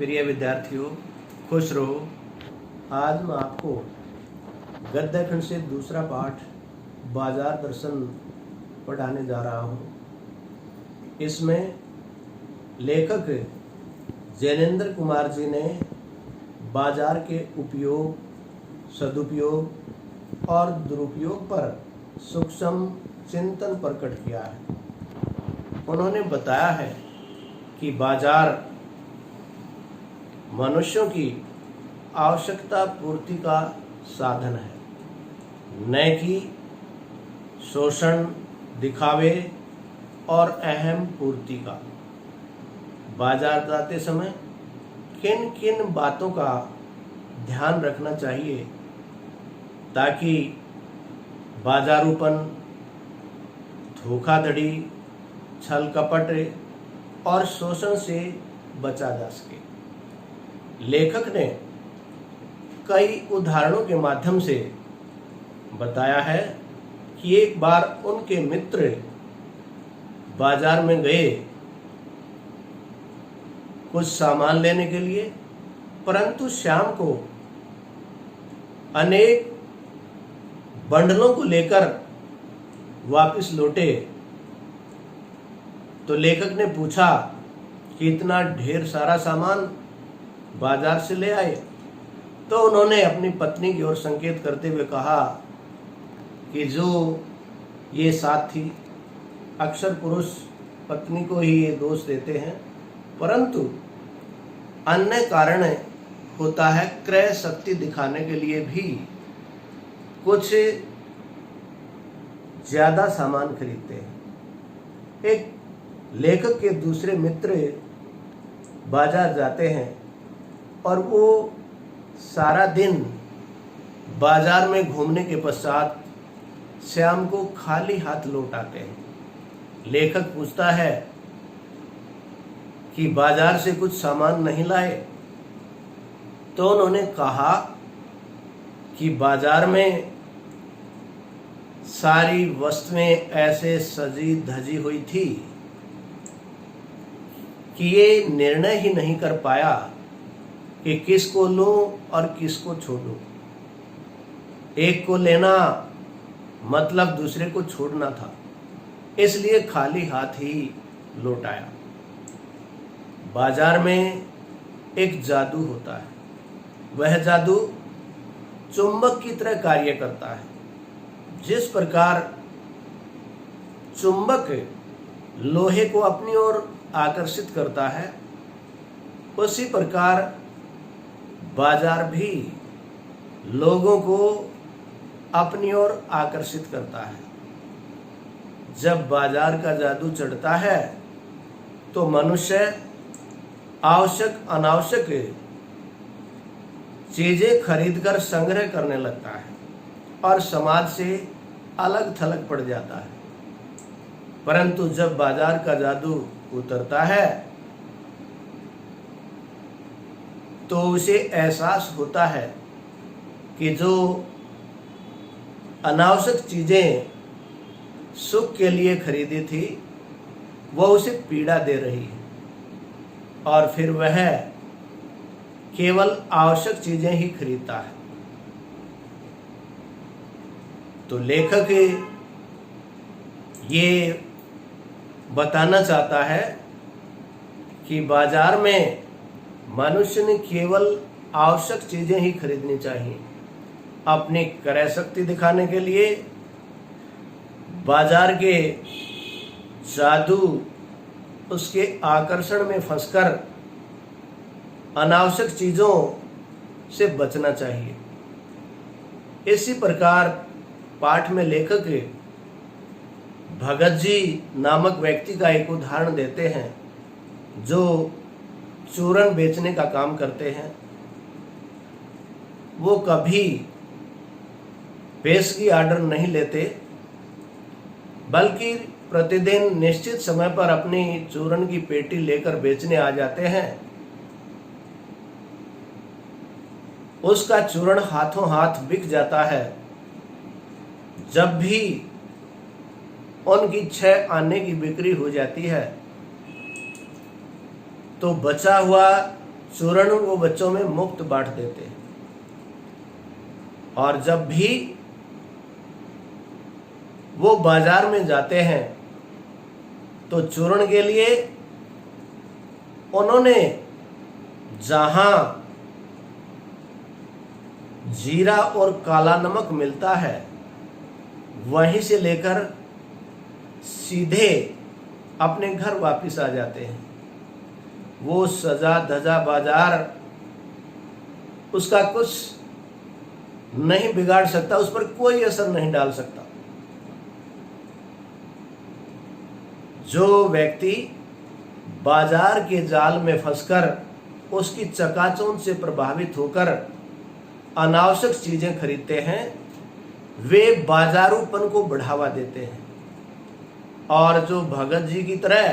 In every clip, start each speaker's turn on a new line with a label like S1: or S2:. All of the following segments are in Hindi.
S1: प्रिय विद्यार्थियों, खुश रहो। आज मैं आपको गद्य खंड से दूसरा पाठ बाजार दर्शन पढ़ाने जा रहा हूँ। इसमें लेखक जैनेन्द्र कुमार जी ने बाजार के उपयोग, सदुपयोग और दुरुपयोग पर सूक्ष्म चिंतन प्रकट किया है। उन्होंने बताया है कि बाजार मनुष्यों की आवश्यकता पूर्ति का साधन है, न कि शोषण, दिखावे और अहम पूर्ति का। बाजार जाते समय किन किन बातों का ध्यान रखना चाहिए ताकि बाजारूपन, धोखाधड़ी, छल कपट और शोषण से बचा जा सके। लेखक ने कई उदाहरणों के माध्यम से बताया है कि एक बार उनके मित्र बाजार में गए कुछ सामान लेने के लिए, परंतु शाम को अनेक बंडलों को लेकर वापस लौटे। तो लेखक ने पूछा कि इतना ढेर सारा सामान बाजार से ले आए? तो उन्होंने अपनी पत्नी की ओर संकेत करते हुए कहा कि जो ये साथी, अक्सर पुरुष पत्नी को ही ये दोष देते हैं, परंतु अन्य कारण होता है क्रय शक्ति दिखाने के लिए भी कुछ ज्यादा सामान खरीदते हैं। एक लेखक के दूसरे मित्र बाजार जाते हैं और वो सारा दिन बाजार में घूमने के पश्चात शाम को खाली हाथ लौट आते हैं। लेखक पूछता है कि बाजार से कुछ सामान नहीं लाए? तो उन्होंने कहा कि बाजार में सारी वस्तुएं ऐसे सजी धजी हुई थी कि ये निर्णय ही नहीं कर पाया कि किसको लूं और किसको छोड़ूं। एक को लेना मतलब दूसरे को छोड़ना था, इसलिए खाली हाथ ही लौट आया। बाजार में एक जादू होता है, वह जादू चुंबक की तरह कार्य करता है। जिस प्रकार चुंबक लोहे को अपनी ओर आकर्षित करता है, उसी प्रकार बाजार भी लोगों को अपनी ओर आकर्षित करता है। जब बाजार का जादू चढ़ता है तो मनुष्य आवश्यक अनावश्यक चीजें खरीदकर संग्रह करने लगता है और समाज से अलग थलग पड़ जाता है। परंतु जब बाजार का जादू उतरता है तो उसे एहसास होता है कि जो अनावश्यक चीजें सुख के लिए खरीदी थी वह उसे पीड़ा दे रही है, और फिर वह केवल आवश्यक चीजें ही खरीदता है। तो लेखक ये बताना चाहता है कि बाजार में मनुष्य ने केवल आवश्यक चीजें ही खरीदनी चाहिए। अपनी क्रय शक्ति दिखाने के लिए बाजार के जादू, उसके आकर्षण में फंसकर अनावश्यक चीजों से बचना चाहिए। इसी प्रकार पाठ में लेखक भगत जी नामक व्यक्ति का एक उदाहरण देते हैं जो चूरन बेचने का काम करते हैं। वो कभी पेशगी आर्डर नहीं लेते, बल्कि प्रतिदिन निश्चित समय पर अपनी चूरन की पेटी लेकर बेचने आ जाते हैं। उसका चूरण हाथों हाथ बिक जाता है। जब भी उनकी 6 आने की बिक्री हो जाती है तो बचा हुआ चूर्ण वो बच्चों में मुफ्त बांट देते हैं। और जब भी वो बाजार में जाते हैं तो चूर्ण के लिए उन्होंने जहां जीरा और काला नमक मिलता है वहीं से लेकर सीधे अपने घर वापस आ जाते हैं। वो सजा धजा बाजार उसका कुछ नहीं बिगाड़ सकता, उस पर कोई असर नहीं डाल सकता। जो व्यक्ति बाजार के जाल में फंसकर उसकी चकाचौंध से प्रभावित होकर अनावश्यक चीजें खरीदते हैं, वे बाजारूपन को बढ़ावा देते हैं। और जो भगत जी की तरह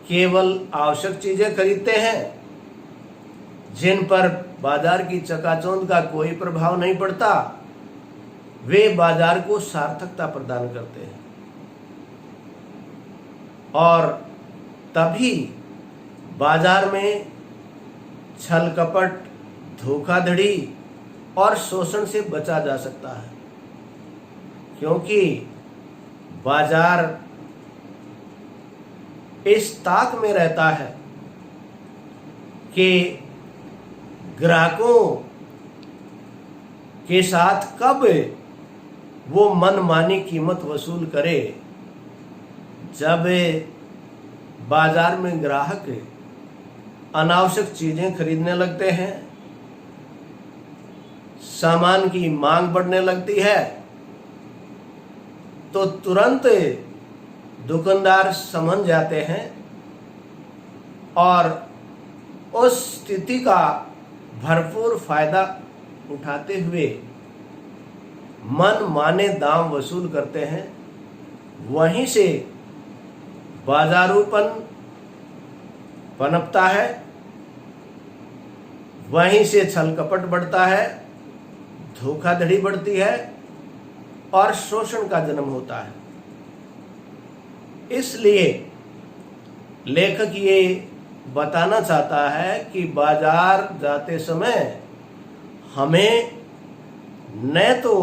S1: केवल आवश्यक चीजें खरीदते हैं, जिन पर बाजार की चकाचौंध का कोई प्रभाव नहीं पड़ता, वे बाजार को सार्थकता प्रदान करते हैं। और तभी बाजार में छल कपट, धोखाधड़ी और शोषण से बचा जा सकता है, क्योंकि बाजार इस ताक में रहता है कि ग्राहकों के साथ कब वो मनमानी कीमत वसूल करे। जब बाजार में ग्राहक अनावश्यक चीजें खरीदने लगते हैं, सामान की मांग बढ़ने लगती है, तो तुरंत दुकानदार समझ जाते हैं और उस स्थिति का भरपूर फायदा उठाते हुए मन माने दाम वसूल करते हैं। वहीं से बाजारूपन पनपता है, वहीं से छल कपट बढ़ता है, धोखाधड़ी बढ़ती है और शोषण का जन्म होता है। इसलिए लेखक ये बताना चाहता है कि बाजार जाते समय हमें न तो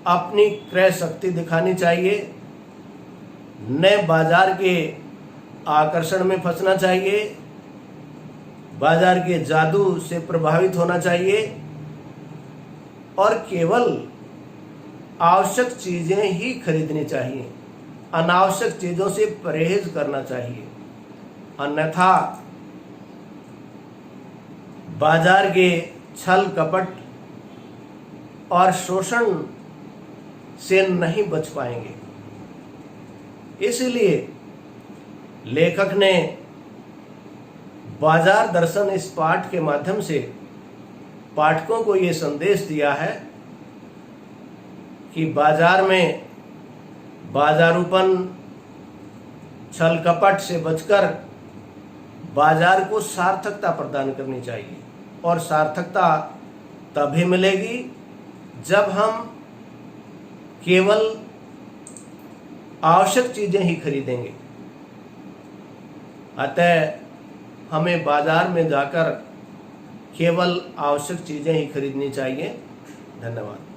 S1: अपनी क्रय शक्ति दिखानी चाहिए, न बाजार के आकर्षण में फंसना चाहिए, बाजार के जादू से प्रभावित होना चाहिए और केवल आवश्यक चीजें ही खरीदनी चाहिए, अनावश्यक चीजों से परहेज करना चाहिए। अन्यथा बाजार के छल कपट और शोषण से नहीं बच पाएंगे। इसलिए लेखक ने बाजार दर्शन इस पाठ के माध्यम से पाठकों को ये संदेश दिया है कि बाजार में बाजारूपन, छल कपट से बचकर बाजार को सार्थकता प्रदान करनी चाहिए। और सार्थकता तभी मिलेगी जब हम केवल आवश्यक चीजें ही खरीदेंगे। अतः हमें बाजार में जाकर केवल आवश्यक चीजें ही खरीदनी चाहिए। धन्यवाद।